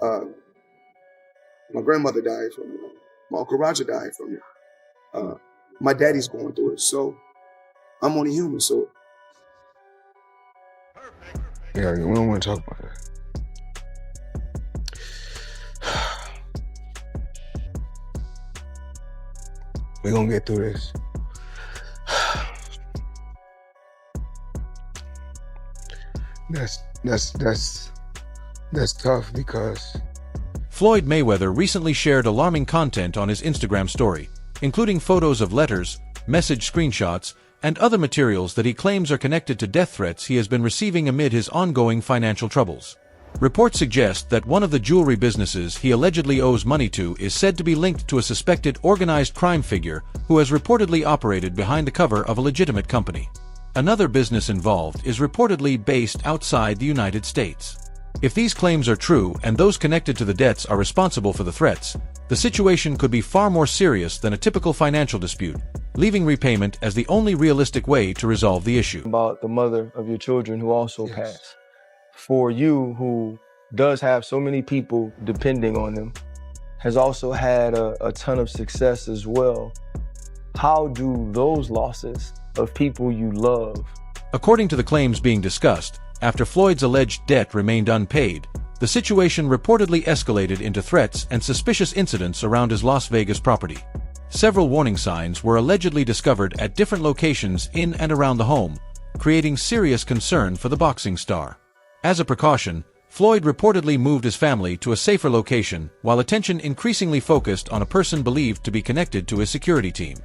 Uh, my grandmother died from it. My Uncle Roger died from it. My daddy's going through it. So I'm only human. So yeah, we don't want to talk about that. We're gonna get through this. That's tough because Floyd Mayweather recently shared alarming content on his Instagram story, including photos of letters, message screenshots, and other materials that he claims are connected to death threats he has been receiving amid his ongoing financial troubles. Reports suggest that one of the jewelry businesses he allegedly owes money to is said to be linked to a suspected organized crime figure who has reportedly operated behind the cover of a legitimate company. Another business involved is reportedly based outside the United States. If these claims are true and those connected to the debts are responsible for the threats, the situation could be far more serious than a typical financial dispute, leaving repayment as the only realistic way to resolve the issue. About the mother of your children who also passed. For you, who does have so many people depending on them, has also had a ton of success as well. How do those losses of people you love? According to the claims being discussed, after Floyd's alleged debt remained unpaid, the situation reportedly escalated into threats and suspicious incidents around his Las Vegas property. Several warning signs were allegedly discovered at different locations in and around the home, creating serious concern for the boxing star. As a precaution, Floyd reportedly moved his family to a safer location, while attention increasingly focused on a person believed to be connected to his security team.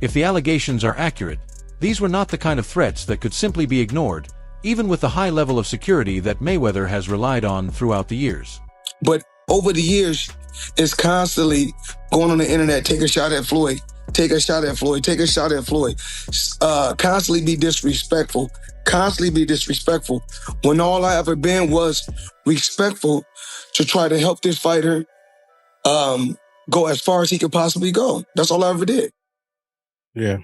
If the allegations are accurate, these were not the kind of threats that could simply be ignored, even with the high level of security that Mayweather has relied on throughout the years. But over the years, it's constantly going on the internet, take a shot at Floyd, take a shot at Floyd, take a shot at Floyd. Constantly be disrespectful, when all I ever been was respectful to try to help this fighter go as far as he could possibly go. That's all I ever did. Yeah.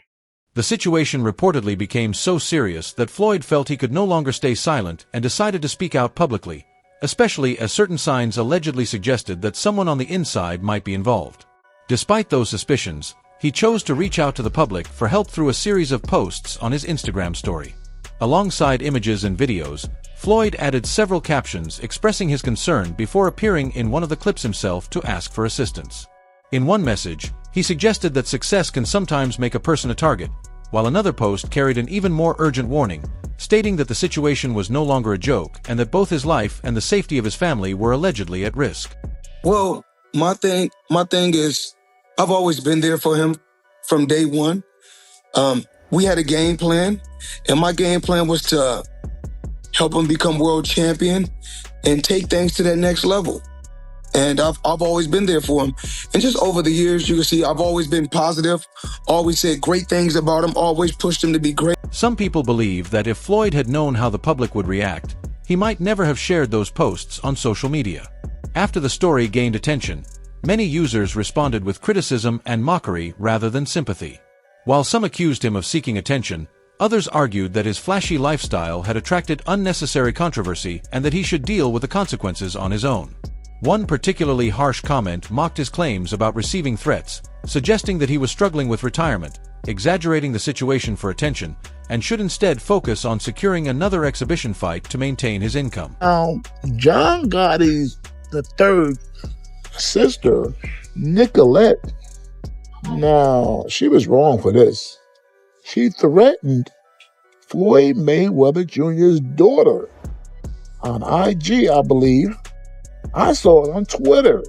The situation reportedly became so serious that Floyd felt he could no longer stay silent and decided to speak out publicly, especially as certain signs allegedly suggested that someone on the inside might be involved. Despite those suspicions, he chose to reach out to the public for help through a series of posts on his Instagram story. Alongside images and videos, Floyd added several captions expressing his concern before appearing in one of the clips himself to ask for assistance. In one message, he suggested that success can sometimes make a person a target, while another post carried an even more urgent warning, stating that the situation was no longer a joke and that both his life and the safety of his family were allegedly at risk. Well, my thing is, I've always been there for him from day one. We had a game plan, and my game plan was to help him become world champion and take things to that next level. And I've always been there for him. And just over the years, you can see I've always been positive, always said great things about him, always pushed him to be great. Some people believe that if Floyd had known how the public would react, he might never have shared those posts on social media. After the story gained attention, many users responded with criticism and mockery rather than sympathy. While some accused him of seeking attention, others argued that his flashy lifestyle had attracted unnecessary controversy and that he should deal with the consequences on his own. One particularly harsh comment mocked his claims about receiving threats, suggesting that he was struggling with retirement, exaggerating the situation for attention, and should instead focus on securing another exhibition fight to maintain his income. John Gotti's the third sister, Nicolette. Now, she was wrong for this. She threatened Floyd Mayweather Jr.'s daughter on IG, I believe. I saw it on Twitter.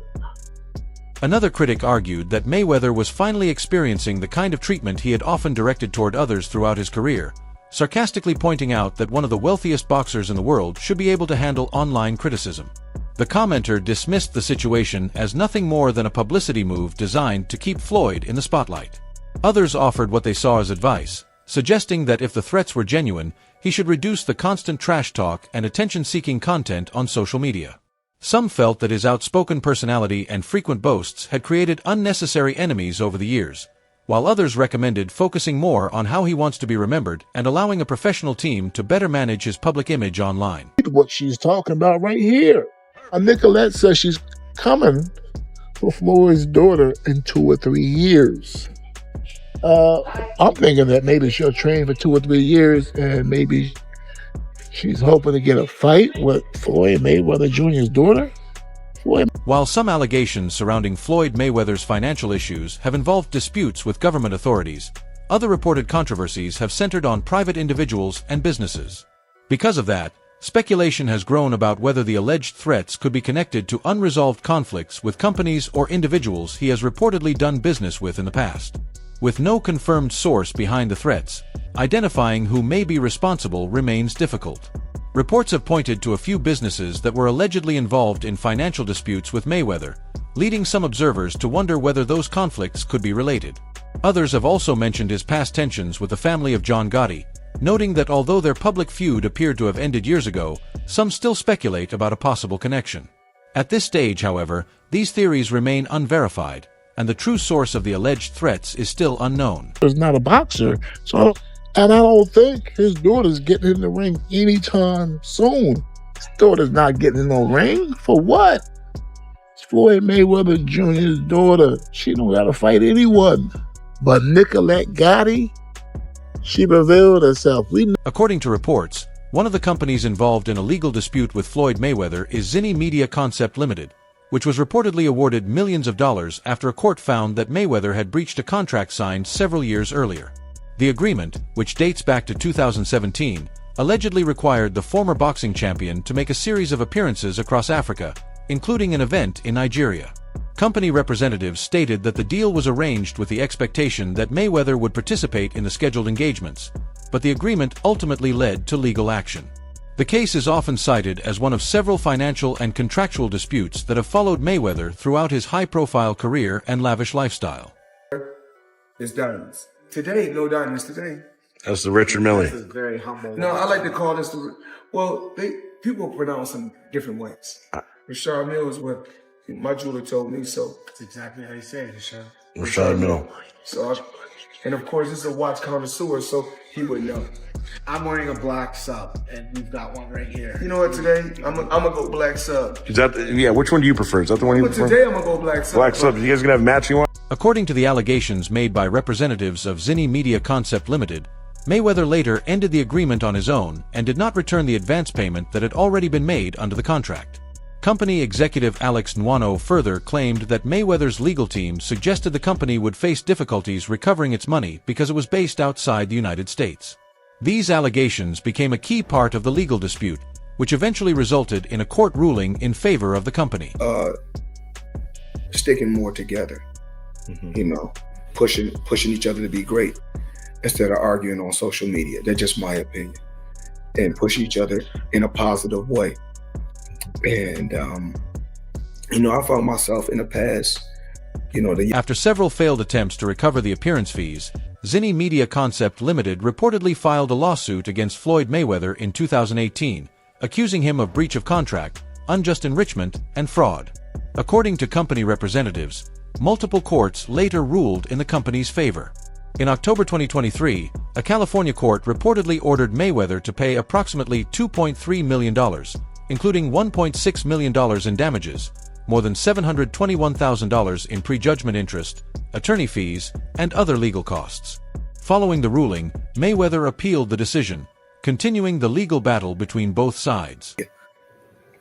Another critic argued that Mayweather was finally experiencing the kind of treatment he had often directed toward others throughout his career, sarcastically pointing out that one of the wealthiest boxers in the world should be able to handle online criticism. The commenter dismissed the situation as nothing more than a publicity move designed to keep Floyd in the spotlight. Others offered what they saw as advice, suggesting that if the threats were genuine, he should reduce the constant trash talk and attention-seeking content on social media. Some felt that his outspoken personality and frequent boasts had created unnecessary enemies over the years, while others recommended focusing more on how he wants to be remembered and allowing a professional team to better manage his public image online. What she's talking about right here. Nicolette says she's coming for Floyd's daughter in 2 or 3 years. I'm thinking that maybe she'll train for 2 or 3 years and maybe she's hoping to get a fight with Floyd Mayweather Jr.'s daughter. While some allegations surrounding Floyd Mayweather's financial issues have involved disputes with government authorities, other reported controversies have centered on private individuals and businesses. Because of that, speculation has grown about whether the alleged threats could be connected to unresolved conflicts with companies or individuals he has reportedly done business with in the past. With no confirmed source behind the threats, identifying who may be responsible remains difficult. Reports have pointed to a few businesses that were allegedly involved in financial disputes with Mayweather, leading some observers to wonder whether those conflicts could be related. Others have also mentioned his past tensions with the family of John Gotti, noting that although their public feud appeared to have ended years ago, some still speculate about a possible connection. At this stage, however, these theories remain unverified, and the true source of the alleged threats is still unknown. He's not a boxer, and I don't think his daughter's getting in the ring anytime soon. His daughter's not getting in no ring? For what? It's Floyd Mayweather Jr.'s daughter. She don't gotta fight anyone. But Nicolette Gotti, she revealed herself. According to reports, one of the companies involved in a legal dispute with Floyd Mayweather is Zinni Media Concept Limited, which was reportedly awarded millions of dollars after a court found that Mayweather had breached a contract signed several years earlier. The agreement, which dates back to 2017, allegedly required the former boxing champion to make a series of appearances across Africa, including an event in Nigeria. Company representatives stated that the deal was arranged with the expectation that Mayweather would participate in the scheduled engagements, but the agreement ultimately led to legal action. The case is often cited as one of several financial and contractual disputes that have followed Mayweather throughout his high-profile career and lavish lifestyle. It's diamonds. Today, no diamonds today. That's the Richard Mille. This is very humble. No, I like to call this, people pronounce them different ways. Richard Mille is what my jeweler told me, so. That's exactly how you say it, Richard. Richard Mille. And of course, this is a watch connoisseur, so he would know. I'm wearing a black sub, and we've got one right here. You know what, today, I'm gonna go black sub. Is that which one do you prefer? Is that the one you prefer? Today, I'm gonna go black sub. Black sub. You guys gonna have matching one? According to the allegations made by representatives of Zinni Media Concept Limited, Mayweather later ended the agreement on his own and did not return the advance payment that had already been made under the contract. Company executive Alex Nwano further claimed that Mayweather's legal team suggested the company would face difficulties recovering its money because it was based outside the United States. These allegations became a key part of the legal dispute, which eventually resulted in a court ruling in favor of the company. Sticking more together, pushing each other to be great instead of arguing on social media. That's just my opinion. And push each other in a positive way. And, I found myself in the past, After several failed attempts to recover the appearance fees, Zinni Media Concept Limited reportedly filed a lawsuit against Floyd Mayweather in 2018, accusing him of breach of contract, unjust enrichment, and fraud. According to company representatives, multiple courts later ruled in the company's favor. In October 2023, a California court reportedly ordered Mayweather to pay approximately $2.3 million, including $1.6 million in damages, more than $721,000 in prejudgment interest, attorney fees, and other legal costs. Following the ruling, Mayweather appealed the decision, continuing the legal battle between both sides.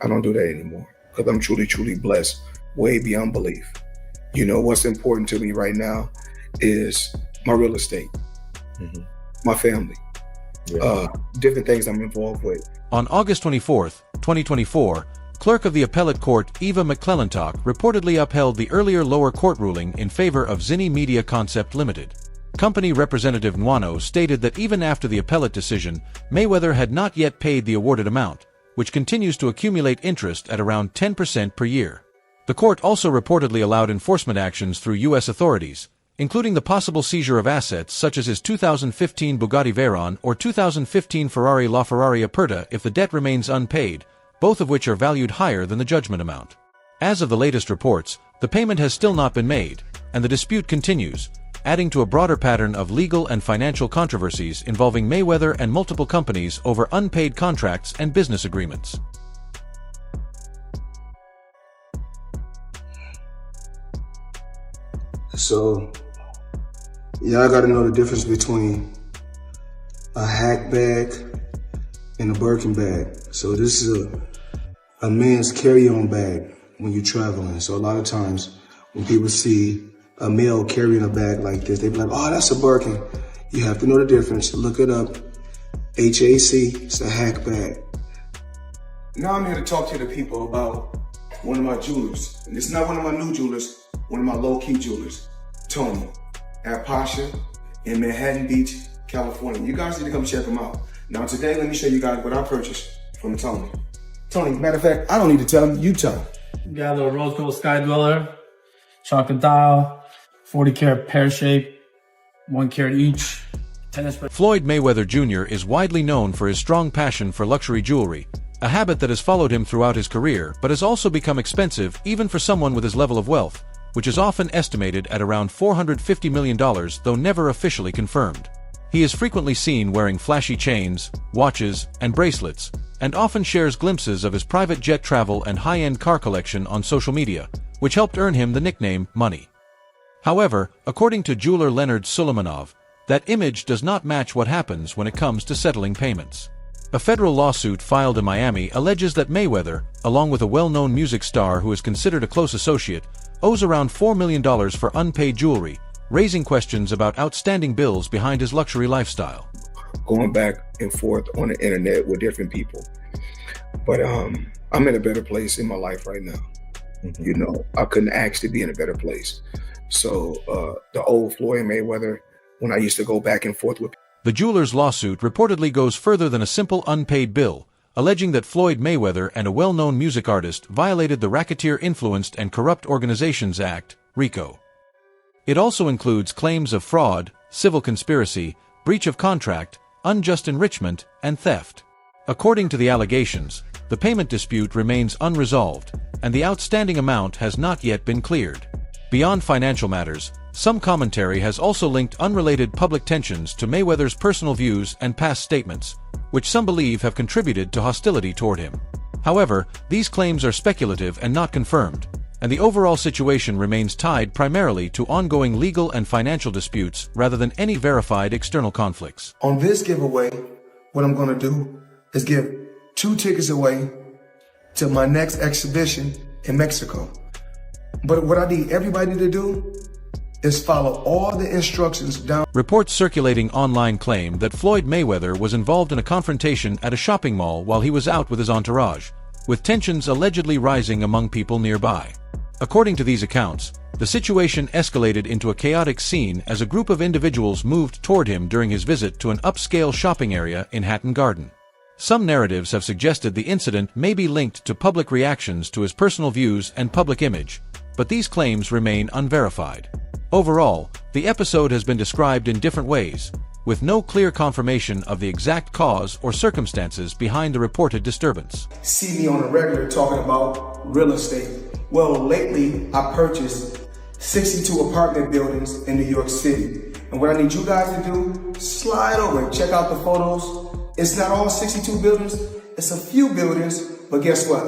I don't do that anymore because I'm truly, truly blessed, way beyond belief. What's important to me right now is my real estate, my family, different things I'm involved with. On August 24, 2024, Clerk of the Appellate Court Eva McClellantalk reportedly upheld the earlier lower court ruling in favor of Zinni Media Concept Limited. Company representative Nwano stated that even after the appellate decision, Mayweather had not yet paid the awarded amount, which continues to accumulate interest at around 10% per year. The court also reportedly allowed enforcement actions through U.S. authorities, including the possible seizure of assets such as his 2015 Bugatti Veyron or 2015 Ferrari LaFerrari Aperta if the debt remains unpaid, both of which are valued higher than the judgment amount. As of the latest reports, the payment has still not been made, and the dispute continues, adding to a broader pattern of legal and financial controversies involving Mayweather and multiple companies over unpaid contracts and business agreements. So, y'all gotta know the difference between a hack bag and a Birkin bag. So this is a men's carry-on bag when you're traveling. So a lot of times when people see a male carrying a bag like this, they be like, oh, that's a Birkin. You have to know the difference. Look it up. HAC, it's a hack bag. Now I'm here to talk to the people about one of my jewelers. And it's not one of my new jewelers, one of my low-key jewelers, Tony, at Pasha in Manhattan Beach, California. You guys need to come check him out. Now today, let me show you guys what I purchased from Tony. Tony, matter of fact, I don't need to tell him, you tell him. Got a little rose gold sky dweller, chocolate dial, 40 karat pear shape, 1 carat each. Floyd Mayweather Jr. is widely known for his strong passion for luxury jewelry, a habit that has followed him throughout his career but has also become expensive even for someone with his level of wealth, which is often estimated at around $450 million, though never officially confirmed. He is frequently seen wearing flashy chains, watches, and bracelets, and often shares glimpses of his private jet travel and high-end car collection on social media, which helped earn him the nickname Money. However, according to jeweler Leonard Sulamanov, that image does not match what happens when it comes to settling payments. A federal lawsuit filed in Miami alleges that Mayweather, along with a well-known music star who is considered a close associate, owes around $4 million for unpaid jewelry, raising questions about outstanding bills behind his luxury lifestyle. Going back and forth on the internet with different people. But I'm in a better place in my life right now. You know, I couldn't actually be in a better place. So the old Floyd Mayweather, when I used to go back and forth with. The jeweler's lawsuit reportedly goes further than a simple unpaid bill, alleging that Floyd Mayweather and a well-known music artist violated the Racketeer-Influenced and Corrupt Organizations Act, RICO. It also includes claims of fraud, civil conspiracy, breach of contract, unjust enrichment, and theft. According to the allegations, the payment dispute remains unresolved, and the outstanding amount has not yet been cleared. Beyond financial matters, some commentary has also linked unrelated public tensions to Mayweather's personal views and past statements, which some believe have contributed to hostility toward him. However, these claims are speculative and not confirmed, and the overall situation remains tied primarily to ongoing legal and financial disputes rather than any verified external conflicts. On this giveaway, what I'm gonna do is give 2 tickets away to my next exhibition in Mexico. But what I need everybody to do is follow all the instructions down. Reports circulating online claim that Floyd Mayweather was involved in a confrontation at a shopping mall while he was out with his entourage, with tensions allegedly rising among people nearby. According to these accounts, the situation escalated into a chaotic scene as a group of individuals moved toward him during his visit to an upscale shopping area in Hatton Garden. Some narratives have suggested the incident may be linked to public reactions to his personal views and public image, but these claims remain unverified. Overall, the episode has been described in different ways, with no clear confirmation of the exact cause or circumstances behind the reported disturbance. See me on a regular talking about real estate. Well, lately I purchased 62 apartment buildings in New York City. And what I need you guys to do, slide over and check out the photos. It's not all 62 buildings, it's a few buildings, but guess what?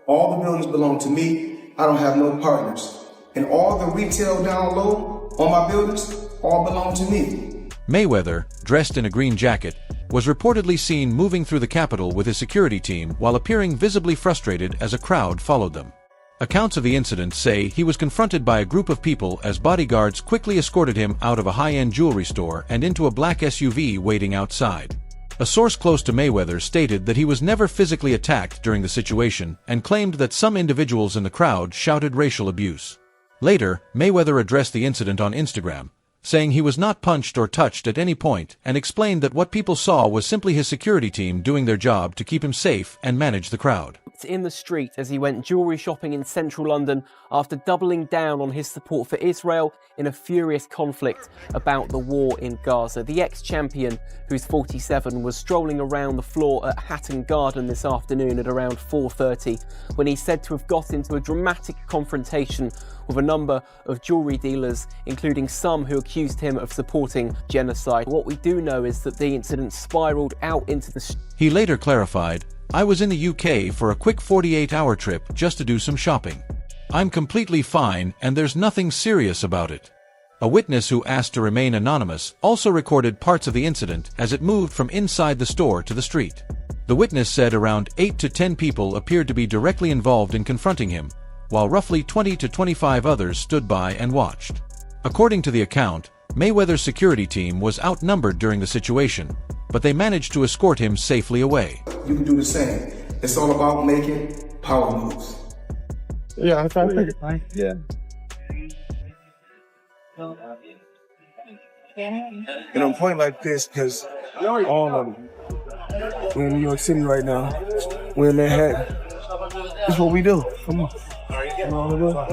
All the buildings belong to me. I don't have no partners. And all the retail down low on my buildings all belong to me. Mayweather, dressed in a green jacket, was reportedly seen moving through the Capitol with his security team while appearing visibly frustrated as a crowd followed them. Accounts of the incident say he was confronted by a group of people as bodyguards quickly escorted him out of a high-end jewelry store and into a black SUV waiting outside. A source close to Mayweather stated that he was never physically attacked during the situation and claimed that some individuals in the crowd shouted racial abuse. Later, Mayweather addressed the incident on Instagram, saying he was not punched or touched at any point and explained that what people saw was simply his security team doing their job to keep him safe and manage the crowd. In the street as he went jewellery shopping in central London after doubling down on his support for Israel in a furious conflict about the war in Gaza. The ex-champion, who's 47, was strolling around the floor at Hatton Garden this afternoon at around 4:30 when he's said to have got into a dramatic confrontation with a number of jewellery dealers, including some who accused him of supporting genocide. What we do know is that the incident spiralled out into the... He later clarified, "I was in the UK for a quick 48-hour trip just to do some shopping. I'm completely fine and there's nothing serious about it." A witness who asked to remain anonymous also recorded parts of the incident as it moved from inside the store to the street. The witness said around 8 to 10 people appeared to be directly involved in confronting him, while roughly 20 to 25 others stood by and watched. According to the account, Mayweather's security team was outnumbered during the situation, but they managed to escort him safely away. You can do the same. It's all about making power moves. Yeah, I'm trying to figure it. Yeah. And I'm pointing like this because all of them. We're in New York City right now. We're in Manhattan. This is what we do. Come on. Come on.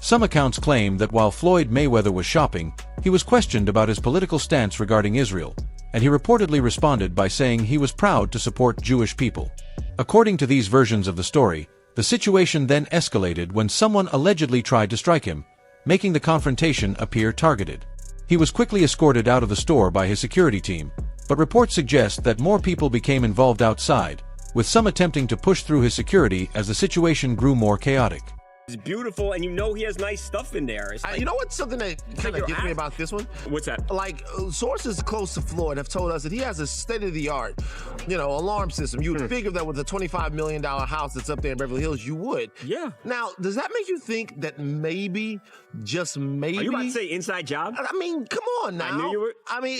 Some accounts claim that while Floyd Mayweather was shopping, he was questioned about his political stance regarding Israel, and he reportedly responded by saying he was proud to support Jewish people. According to these versions of the story, the situation then escalated when someone allegedly tried to strike him, making the confrontation appear targeted. He was quickly escorted out of the store by his security team, but reports suggest that more people became involved outside, with some attempting to push through his security as the situation grew more chaotic. It's beautiful, and you know he has nice stuff in there. You know what's something that kind of gets me about this one? What's that? Like, sources close to Floyd have told us that he has a state-of-the-art, alarm system. You would figure that with a $25 million house that's up there in Beverly Hills, you would. Yeah. Now, does that make you think that maybe, just maybe... Are you about to say inside job? I mean, come on now. I knew you were. I mean,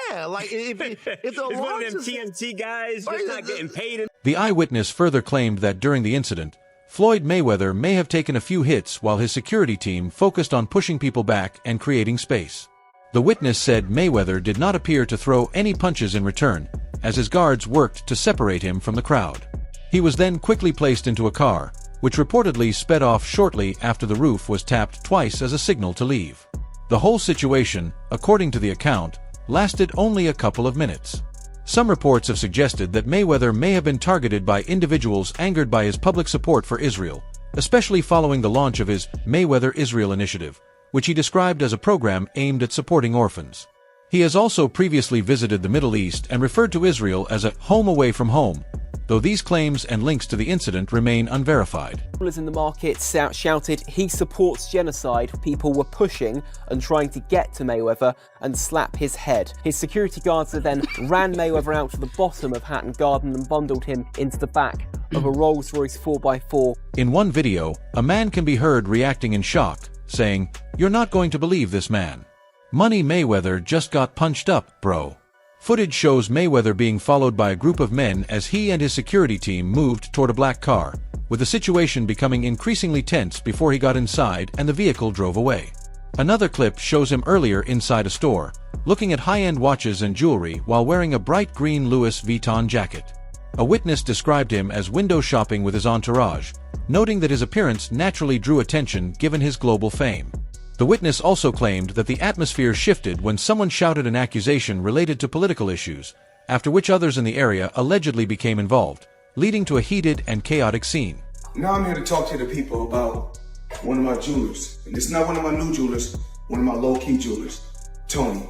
yeah, like, if the it's alarm one of them system... TNT guys just not getting paid. The eyewitness further claimed that during the incident, Floyd Mayweather may have taken a few hits while his security team focused on pushing people back and creating space. The witness said Mayweather did not appear to throw any punches in return, as his guards worked to separate him from the crowd. He was then quickly placed into a car, which reportedly sped off shortly after the roof was tapped twice as a signal to leave. The whole situation, according to the account, lasted only a couple of minutes. Some reports have suggested that Mayweather may have been targeted by individuals angered by his public support for Israel, especially following the launch of his Mayweather Israel Initiative, which he described as a program aimed at supporting orphans. He has also previously visited the Middle East and referred to Israel as a home away from home, though these claims and links to the incident remain unverified. People in the market shouted he supports genocide. People were pushing and trying to get to Mayweather and slap his head. His security guards then ran Mayweather out to the bottom of Hatton Garden and bundled him into the back of a Rolls-Royce 4x4. In one video, a man can be heard reacting in shock, saying, "You're not going to believe this man. Money Mayweather just got punched up, bro." Footage shows Mayweather being followed by a group of men as he and his security team moved toward a black car, with the situation becoming increasingly tense before he got inside and the vehicle drove away. Another clip shows him earlier inside a store, looking at high-end watches and jewelry while wearing a bright green Louis Vuitton jacket. A witness described him as window shopping with his entourage, noting that his appearance naturally drew attention given his global fame. The witness also claimed that the atmosphere shifted when someone shouted an accusation related to political issues, after which others in the area allegedly became involved, leading to a heated and chaotic scene. Now I'm here to talk to the people about one of my jewelers. And it's not one of my new jewelers, one of my low-key jewelers, Tony,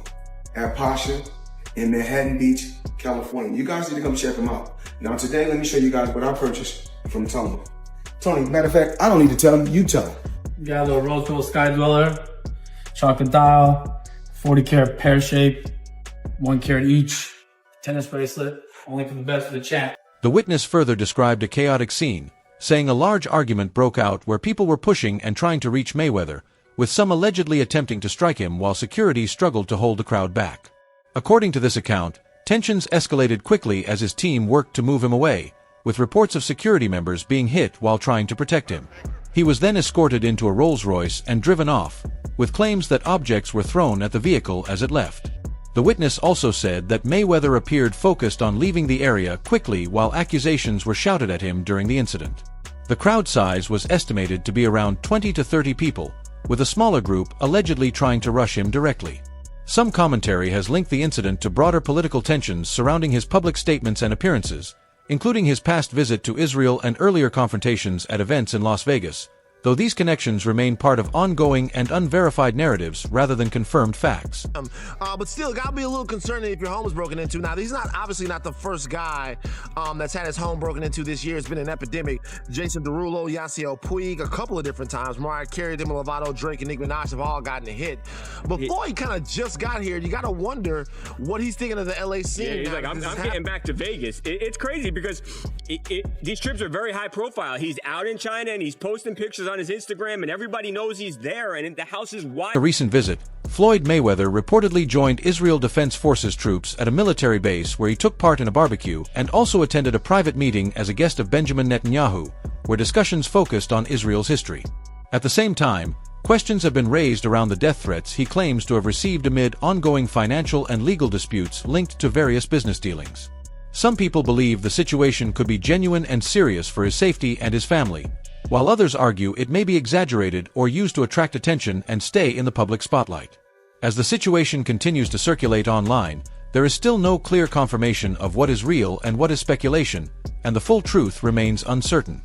at Pasha in Manhattan Beach, California. You guys need to come check him out. Now today, let me show you guys what I purchased from Tony. Tony, matter of fact, I don't need to tell him, you tell him. Got a little rose gold sky dweller, chocolate dial, 40 karat pear shape, 1 carat each, tennis bracelet, only for the best of the champ. The witness further described a chaotic scene, saying a large argument broke out where people were pushing and trying to reach Mayweather, with some allegedly attempting to strike him while security struggled to hold the crowd back. According to this account, tensions escalated quickly as his team worked to move him away, with reports of security members being hit while trying to protect him. He was then escorted into a Rolls-Royce and driven off, with claims that objects were thrown at the vehicle as it left. The witness also said that Mayweather appeared focused on leaving the area quickly while accusations were shouted at him during the incident. The crowd size was estimated to be around 20 to 30 people, with a smaller group allegedly trying to rush him directly. Some commentary has linked the incident to broader political tensions surrounding his public statements and appearances, including his past visit to Israel and earlier confrontations at events in Las Vegas, though these connections remain part of ongoing and unverified narratives rather than confirmed facts. But still, gotta be a little concerned if your home is broken into. Now, he's obviously not the first guy that's had his home broken into this year. It's been an epidemic. Jason Derulo, Yasiel Puig, a couple of different times. Mariah Carey, Demi Lovato, Drake, and Nicki Minaj have all gotten a hit. But Floyd kind of just got here. You gotta wonder what he's thinking of the LA scene. Yeah, he's like, I'm getting back to Vegas. It's crazy because these trips are very high profile. He's out in China and he's posting pictures on his Instagram and everybody knows he's there and the house is wide. A recent visit, Floyd Mayweather reportedly joined Israel Defense Forces troops at a military base where he took part in a barbecue and also attended a private meeting as a guest of Benjamin Netanyahu, where discussions focused on Israel's history. At the same time, questions have been raised around the death threats he claims to have received amid ongoing financial and legal disputes linked to various business dealings. Some people believe the situation could be genuine and serious for his safety and his family, while others argue it may be exaggerated or used to attract attention and stay in the public spotlight. As the situation continues to circulate online, there is still no clear confirmation of what is real and what is speculation, and the full truth remains uncertain.